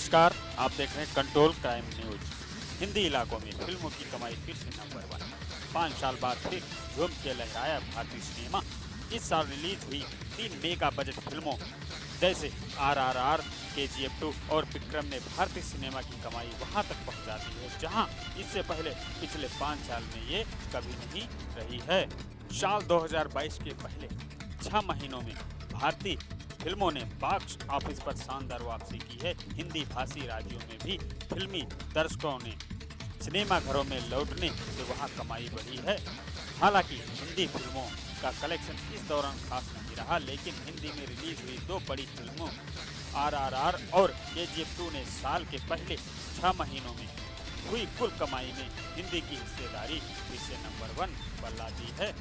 नमस्कार, आप देख रहे हैं कंट्रोल क्राइम न्यूज। हिंदी इलाकों में फिल्मों की कमाई फिर से नंबर 1। 5 साल बाद फिर झूम के लहराया भारतीय सिनेमा। इस साल रिलीज हुई 3 मेगा बजट फिल्मों जैसे RRR, KGF 2 और विक्रम ने भारतीय सिनेमा की कमाई वहां तक पहुंचा दी है जहां इससे पहले पिछले 5 साल में ये कभी नहीं रही है। साल 2022 के पहले 6 महीनों में भारतीय फिल्मों ने बॉक्स ऑफिस पर शानदार वापसी की है। हिंदी भाषी राज्यों में भी फिल्मी दर्शकों ने सिनेमा घरों में लौटने से वहां कमाई बढ़ी है। हालांकि हिंदी फिल्मों का कलेक्शन इस दौरान खास नहीं रहा, लेकिन हिंदी में रिलीज हुई 2 बड़ी फिल्मों RRR और KGF 2 ने साल के पहले 6 महीनों में हुई कुल कमाई में हिंदी की हिस्सेदारी फिर से नंबर 1 पर ला दी है।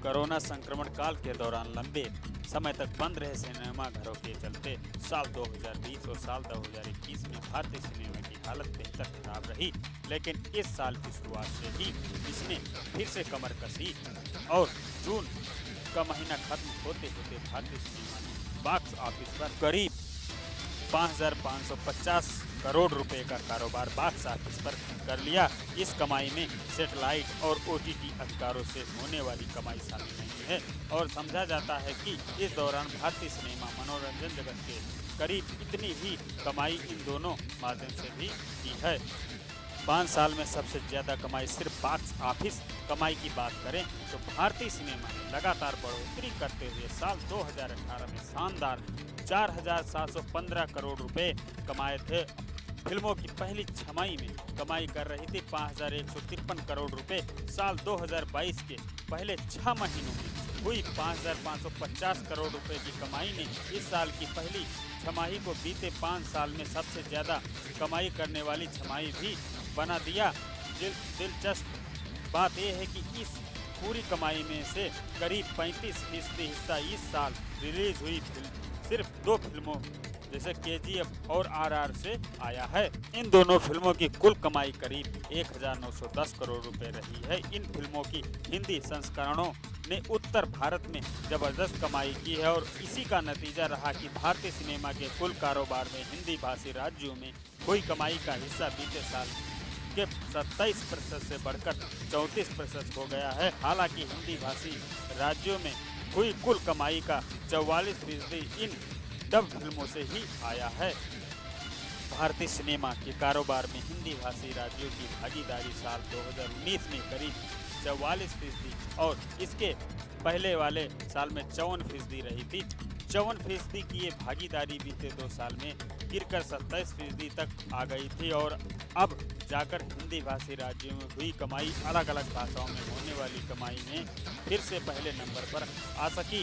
कोरोना संक्रमण काल के दौरान लंबे समय तक बंद रहे सिनेमा घरों के चलते साल 2020 और साल 2021 में भारतीय सिनेमा की हालत बेहतर खराब रही, लेकिन इस साल की शुरुआत से ही इसने फिर से कमर कसी और जून का महीना खत्म होते होते भारतीय सिनेमा ने बॉक्स ऑफिस पर करीब 5,550 करोड़ रुपए का कारोबार बॉक्स ऑफिस पर कर लिया। इस कमाई में सैटेलाइट और OTT अधिकारों से होने वाली कमाई शामिल नहीं है और समझा जाता है कि इस दौरान भारतीय सिनेमा मनोरंजन जगत के करीब इतनी ही कमाई इन दोनों माध्यम से भी की है। 5 साल में सबसे ज्यादा कमाई सिर्फ बॉक्स ऑफिस कमाई की बात करें तो भारतीय सिनेमा ने लगातार बढ़ोतरी करते हुए साल 2018 में शानदार 4,715 करोड़ रुपए कमाए थे। फिल्मों की पहली छमाही में कमाई कर रही थी 5,153 करोड़ रुपए। साल 2022 के पहले 6 महीनों में हुई 5,550 करोड़ रुपए की कमाई ने इस साल की पहली छमाही को बीते 5 साल में सबसे ज्यादा कमाई करने वाली छमाही भी बना दिया। दिलचस्प बात यह है कि इस पूरी कमाई में से करीब 35% हिस्सा इस साल रिलीज हुई सिर्फ 2 फिल्मों जैसे KGF और RR से आया है। इन दोनों फिल्मों की कुल कमाई करीब 1,910 करोड़ रुपए रही है। इन फिल्मों की हिंदी संस्करणों ने उत्तर भारत में जबरदस्त कमाई की है और इसी का नतीजा रहा कि भारतीय सिनेमा के कुल कारोबार में हिंदी भाषी राज्यों में हुई कमाई का हिस्सा बीते साल के 27% से बढ़कर 34% हो गया है। हालांकि हिंदी भाषी राज्यों में हुई कुल कमाई का 44% इन डब फिल्मों से ही आया है। भारतीय सिनेमा के कारोबार में हिंदी भाषी राज्यों की भागीदारी साल 2019 में करीब 44% और इसके पहले वाले साल में 54% रही थी। 54% की ये भागीदारी बीते 2 साल में गिरकर 27% तक आ गई थी और अब जाकर हिंदी भाषी राज्यों में हुई कमाई अलग अलग भाषाओं में होने वाली कमाई में फिर से पहले नंबर पर आ सकी।